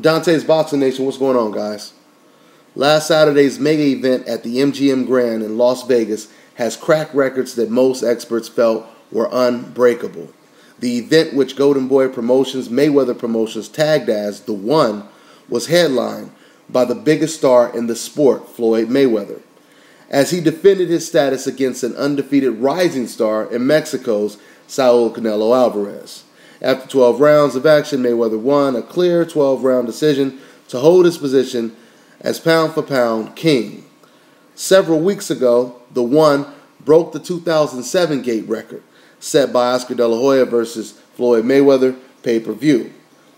Dontae's Boxing Nation, what's going on, guys? Last Saturday's mega event at the MGM Grand in Las Vegas has cracked records that most experts felt were unbreakable. The event, which Golden Boy Promotions, Mayweather Promotions tagged as The One, was headlined by the biggest star in the sport, Floyd Mayweather, as he defended his status against an undefeated rising star in Mexico's Saul Canelo Alvarez. After 12 rounds of action, Mayweather won a clear 12-round decision to hold his position as pound-for-pound king. Several weeks ago, The One broke the 2007 gate record set by Oscar De La Hoya versus Floyd Mayweather pay-per-view.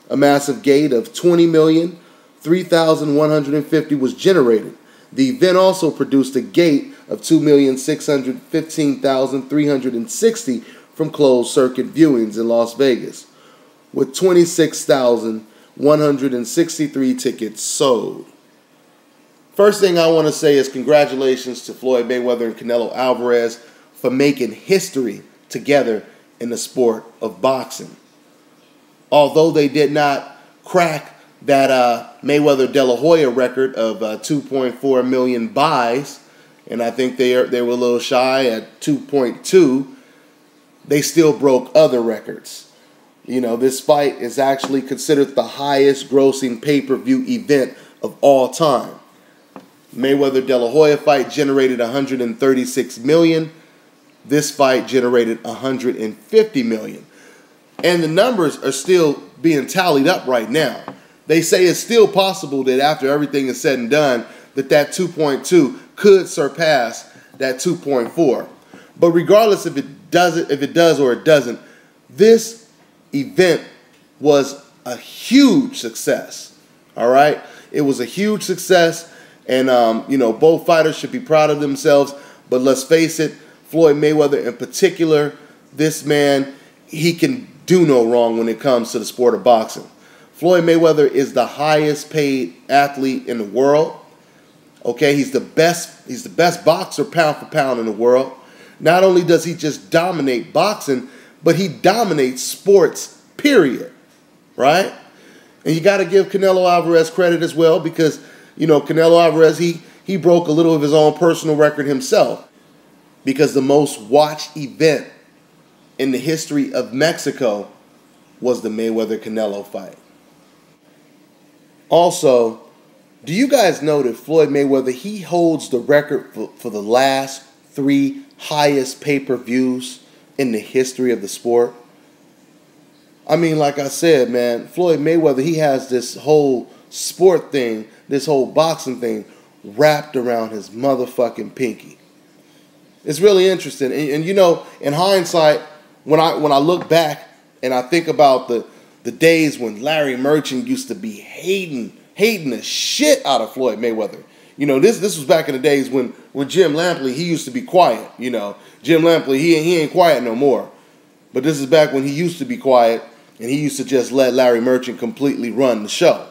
A massive gate of 20,003,150 was generated. The event also produced a gate of 2,615,360 from closed-circuit viewings in Las Vegas, with 26,163 tickets sold. First thing I want to say is congratulations to Floyd Mayweather and Canelo Alvarez for making history together in the sport of boxing. Although they did not crack that Mayweather De La Hoya record of 2.4 million buys, and I think they were a little shy at 2.2, they still broke other records. You know, this fight is actually considered the highest grossing pay-per-view event of all time. Mayweather De La Hoya fight generated $136 million. This fight generated $150 million. And the numbers are still being tallied up right now. They say it's still possible that after everything is said and done, that 2.2 could surpass that 2.4. But regardless if it does or it doesn't, this event was a huge success. All right? It was a huge success, and both fighters should be proud of themselves. But let's face it, Floyd Mayweather in particular, this man, he can do no wrong when it comes to the sport of boxing. Floyd Mayweather is the highest paid athlete in the world. Okay, he's the best boxer pound for pound in the world. Not only does he just dominate boxing, but he dominates sports, period. Right? And you got to give Canelo Alvarez credit as well, because, Canelo Alvarez, he broke a little of his own personal record himself, because the most watched event in the history of Mexico was the Mayweather-Canelo fight. Also, do you guys know that Floyd Mayweather, he holds the record for the last 3 highest pay-per-views in the history of the sport? I mean, like I said, man, Floyd Mayweather, he has this whole sport thing, this whole boxing thing wrapped around his motherfucking pinky. It's really interesting. And in hindsight, when I look back and I think about the days when Larry Merchant used to be hating the shit out of Floyd Mayweather. This was back in the days when Jim Lampley, he used to be quiet. Jim Lampley, he ain't quiet no more. But this is back when he used to be quiet, and he used to just let Larry Merchant completely run the show.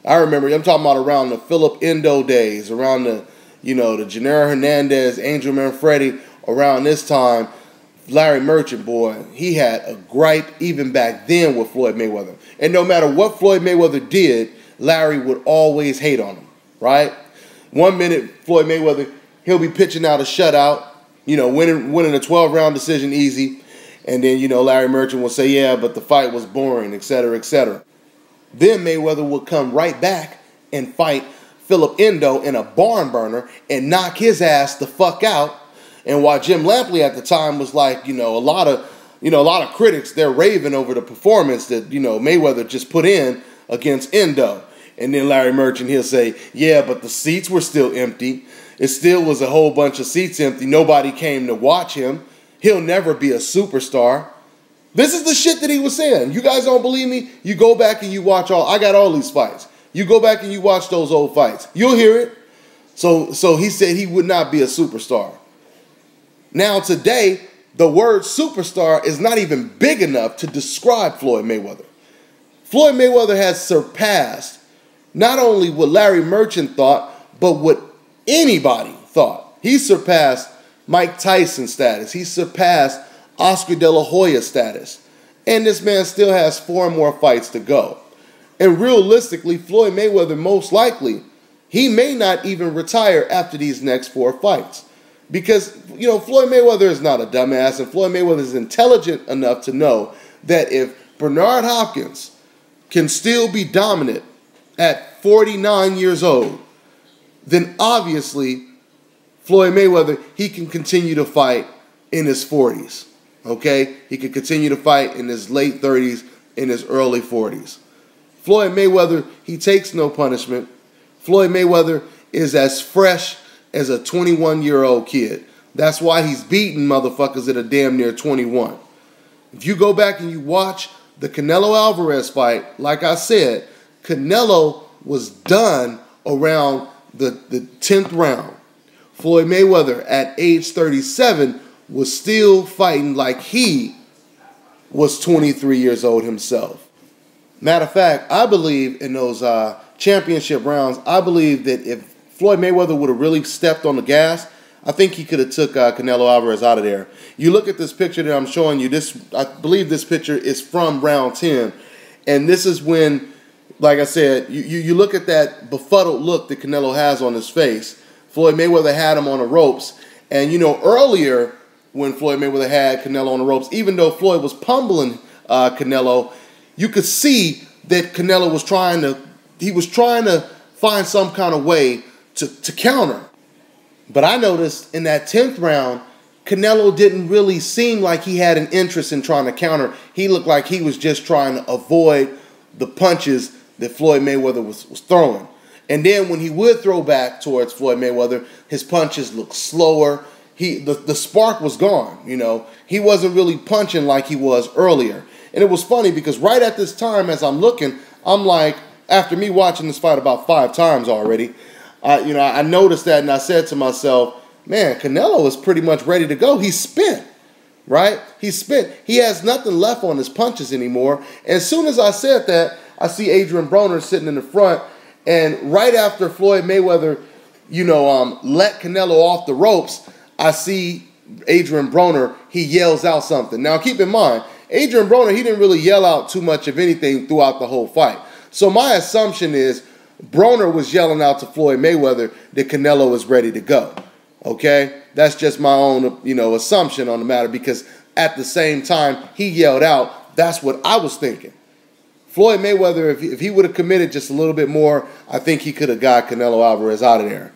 I remember, I'm talking about around the Philip Endo days, around the Gennaro Hernandez, Angel Manfredi, around this time, Larry Merchant, boy, he had a gripe even back then with Floyd Mayweather. And no matter what Floyd Mayweather did, Larry would always hate on him, right? One minute, Floyd Mayweather, he'll be pitching out a shutout, winning a 12-round decision easy. And then, Larry Merchant will say, yeah, but the fight was boring, et cetera, et cetera. Then Mayweather would come right back and fight Philip Endo in a barn burner and knock his ass the fuck out. And while Jim Lampley at the time was like, a lot of critics, they're raving over the performance that, Mayweather just put in against Endo. And then Larry Merchant, he'll say, yeah, but the seats were still empty. It still was a whole bunch of seats empty. Nobody came to watch him. He'll never be a superstar. This is the shit that he was saying. You guys don't believe me? You go back and you watch I got all these fights. You go back and you watch those old fights. You'll hear it. So he said he would not be a superstar. Now today, the word superstar is not even big enough to describe Floyd Mayweather. Floyd Mayweather has surpassed not only what Larry Merchant thought, but what anybody thought. He surpassed Mike Tyson's status. He surpassed Oscar De La Hoya's status. And this man still has 4 more fights to go. And realistically, Floyd Mayweather most likely, he may not even retire after these next 4 fights. Because, Floyd Mayweather is not a dumbass, and Floyd Mayweather is intelligent enough to know that if Bernard Hopkins can still be dominant at 49 years old, then obviously Floyd Mayweather, he can continue to fight in his 40s. Okay? He can continue to fight in his late 30s, in his early 40s. Floyd Mayweather, he takes no punishment. Floyd Mayweather is as fresh as a 21-year-old kid. That's why he's beating motherfuckers that are damn near 21. If you go back and you watch the Canelo Alvarez fight, like I said, Canelo was done around the 10th round. Floyd Mayweather at age 37 was still fighting like he was 23 years old himself. Matter of fact, I believe in those championship rounds, I believe that if Floyd Mayweather would have really stepped on the gas, I think he could have took Canelo Alvarez out of there. You look at this picture that I'm showing you. I believe this picture is from round 10. And this is when, like I said, you look at that befuddled look that Canelo has on his face. Floyd Mayweather had him on the ropes. And, earlier when Floyd Mayweather had Canelo on the ropes, even though Floyd was pummeling Canelo, you could see that Canelo was trying to find some kind of way to counter. But I noticed in that 10th round, Canelo didn't really seem like he had an interest in trying to counter. He looked like he was just trying to avoid the punches that Floyd Mayweather was throwing. And then when he would throw back towards Floyd Mayweather, his punches looked slower. The spark was gone, He wasn't really punching like he was earlier. And it was funny because right at this time, as I'm looking, I'm like, after me watching this fight about 5 times already, I noticed that and I said to myself, man, Canelo is pretty much ready to go. He's spent, right? He's spent. He has nothing left on his punches anymore. And as soon as I said that, I see Adrian Broner sitting in the front. And right after Floyd Mayweather, let Canelo off the ropes, I see Adrian Broner, he yells out something. Now, keep in mind, Adrian Broner, he didn't really yell out too much of anything throughout the whole fight. So my assumption is Broner was yelling out to Floyd Mayweather that Canelo is ready to go. Okay? That's just my own, assumption on the matter because at the same time he yelled out, that's what I was thinking. Floyd Mayweather, if he would have committed just a little bit more, I think he could have got Canelo Alvarez out of there,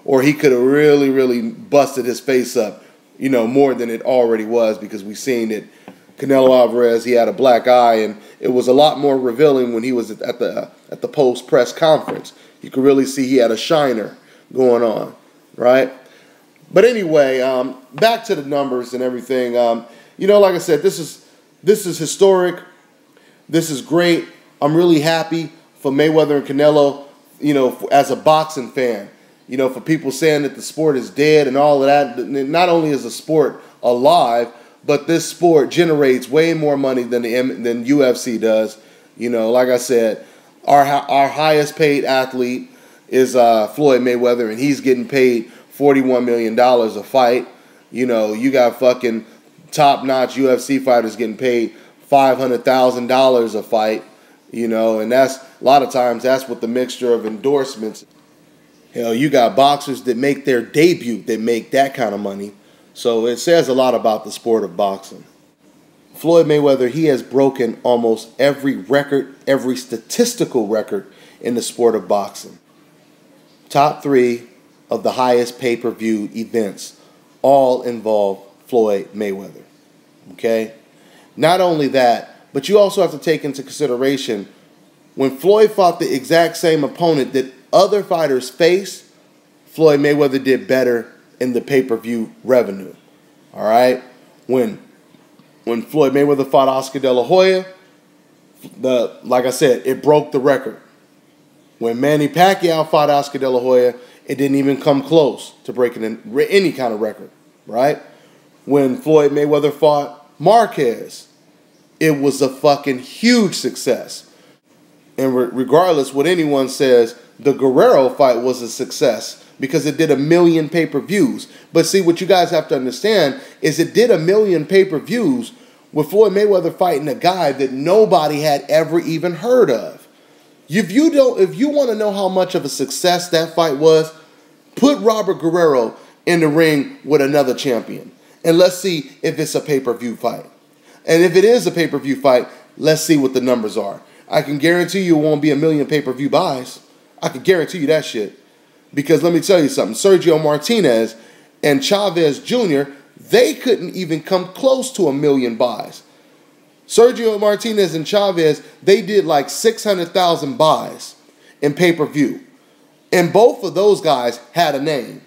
or he could have really, really busted his face up, more than it already was because we've seen that Canelo Alvarez, he had a black eye, and it was a lot more revealing when he was at the post-press conference. You could really see he had a shiner going on, right? But anyway, back to the numbers and everything. Like I said, this is historic. This is great. I'm really happy for Mayweather and Canelo, as a boxing fan. For people saying that the sport is dead and all of that. Not only is the sport alive, but this sport generates way more money than UFC does. Like I said, our highest paid athlete is Floyd Mayweather, and he's getting paid $41 million a fight. You got fucking top-notch UFC fighters getting paid $500,000 a fight. And that's a lot of times that's with the mixture of endorsements. Hell, you got boxers that make their debut that make that kind of money. So it says a lot about the sport of boxing. Floyd Mayweather, he has broken almost every record, every statistical record in the sport of boxing. Top 3 of the highest pay-per-view events all involve Floyd Mayweather. Okay? Not only that, but you also have to take into consideration when Floyd fought the exact same opponent that other fighters faced, Floyd Mayweather did better in the pay-per-view revenue. All right? When Floyd Mayweather fought Oscar De La Hoya, like I said, it broke the record. When Manny Pacquiao fought Oscar De La Hoya, it didn't even come close to breaking any kind of record, right? When Floyd Mayweather fought Marquez, it was a fucking huge success. And regardless what anyone says, the Guerrero fight was a success because it did 1 million pay-per-views. But see, what you guys have to understand is it did 1 million pay-per-views with Floyd Mayweather fighting a guy that nobody had ever even heard of. If you want to know how much of a success that fight was, put Robert Guerrero in the ring with another champion. And let's see if it's a pay-per-view fight. And if it is a pay-per-view fight, let's see what the numbers are. I can guarantee you it won't be a million pay-per-view buys. I can guarantee you that shit. Because let me tell you something. Sergio Martinez and Chavez Jr., they couldn't even come close to a million buys. Sergio Martinez and Chavez, they did like 600,000 buys in pay-per-view. And both of those guys had a name.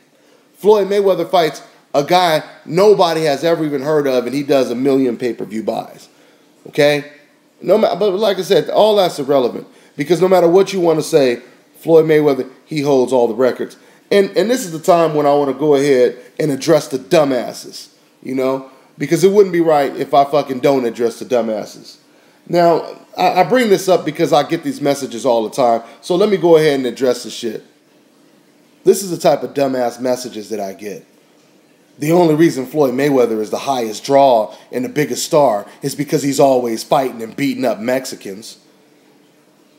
Floyd Mayweather fights a guy nobody has ever even heard of, and he does a million pay-per-view buys. Okay? But like I said, all that's irrelevant. Because no matter what you want to say, Floyd Mayweather, he holds all the records. And this is the time when I want to go ahead and address the dumbasses, you know? Because it wouldn't be right if I fucking don't address the dumbasses. Now, I bring this up because I get these messages all the time. So let me go ahead and address the shit. This is the type of dumbass messages that I get. The only reason Floyd Mayweather is the highest draw and the biggest star is because he's always fighting and beating up Mexicans.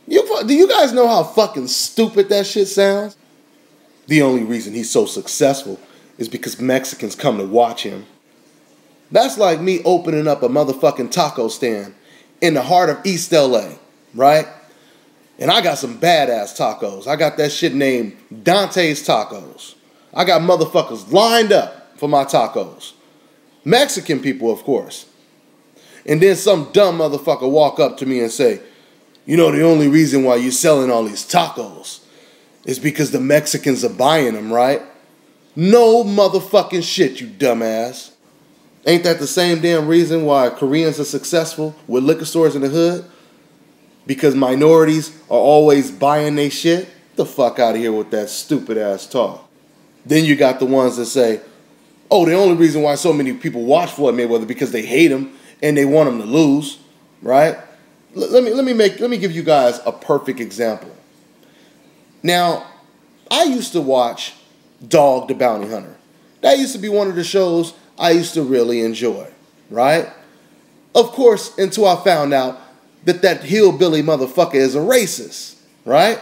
Do you guys know how fucking stupid that shit sounds? The only reason he's so successful is because Mexicans come to watch him. That's like me opening up a motherfucking taco stand in the heart of East LA, right? And I got some badass tacos. I got that shit named Dontae's Tacos. I got motherfuckers lined up for my tacos. Mexican people, of course. And then some dumb motherfucker walk up to me and say, you know, the only reason why you're selling all these tacos is because the Mexicans are buying them, right? No motherfucking shit, you dumbass. Ain't that the same damn reason why Koreans are successful with liquor stores in the hood? Because minorities are always buying they shit? Get the fuck out of here with that stupid ass talk. Then you got the ones that say, oh, the only reason why so many people watch Floyd Mayweather because they hate him and they want him to lose, right? Let me give you guys a perfect example. Now, I used to watch Dog the Bounty Hunter. That used to be one of the shows I used to really enjoy, right? Of course, until I found out that hillbilly motherfucker is a racist, right?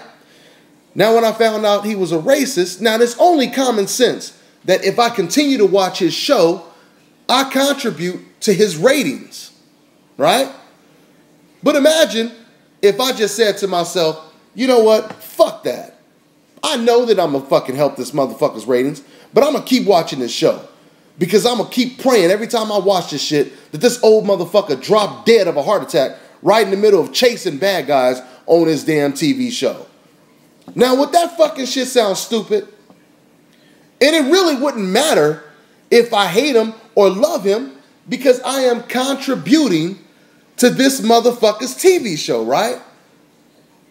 Now, when I found out he was a racist, now there's only common sense that if I continue to watch his show, I contribute to his ratings, right? But imagine if I just said to myself, you know what, fuck that. I know that I'm going to fucking help this motherfucker's ratings, but I'm going to keep watching this show. Because I'm going to keep praying every time I watch this shit that this old motherfucker drop dead of a heart attack right in the middle of chasing bad guys on his damn TV show. Now, would that fucking shit sound stupid? And it really wouldn't matter if I hate him or love him because I am contributing to this motherfucker's TV show, right?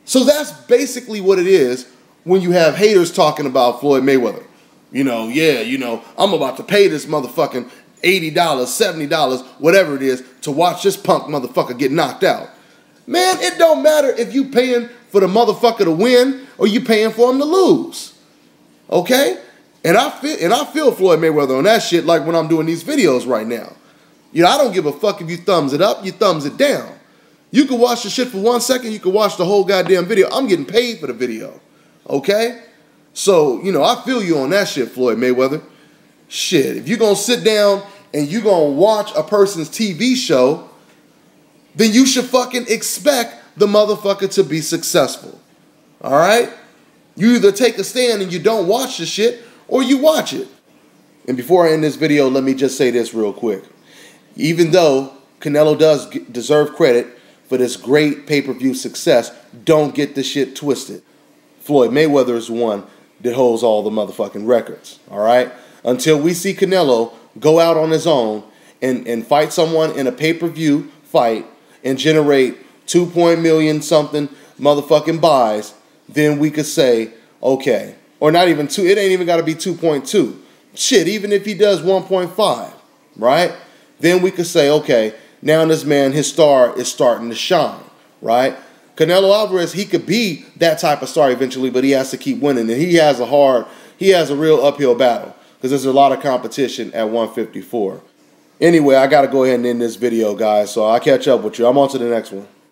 So that's basically what it is when you have haters talking about Floyd Mayweather. You know, yeah, you know, I'm about to pay this motherfucking $80, $70, whatever it is, to watch this punk motherfucker get knocked out. Man, it don't matter if you paying for the motherfucker to win or you paying for him to lose. Okay? And I feel Floyd Mayweather on that shit like when I'm doing these videos right now. You know, I don't give a fuck if you thumbs it up, you thumbs it down. You can watch the shit for 1 second, you can watch the whole goddamn video. I'm getting paid for the video. Okay? So, you know, I feel you on that shit, Floyd Mayweather. Shit, if you're going to sit down and you're going to watch a person's TV show, then you should fucking expect the motherfucker to be successful. All right? You either take a stand and you don't watch the shit, or you watch it. And before I end this video, let me just say this real quick. Even though Canelo does deserve credit for this great pay-per-view success, don't get the shit twisted. Floyd Mayweather is one that holds all the motherfucking records, all right? Until we see Canelo go out on his own and fight someone in a pay-per-view fight and generate 2 million something motherfucking buys, then we could say, okay, or not even 2, it ain't even got to be 2.2. Shit, even if he does 1.5, right? Then we could say, okay, now this man, his star is starting to shine, right? Canelo Alvarez, he could be that type of star eventually, but he has to keep winning. And he has a real uphill battle because there's a lot of competition at 154. Anyway, I got to go ahead and end this video, guys. So I'll catch up with you. I'm on to the next one.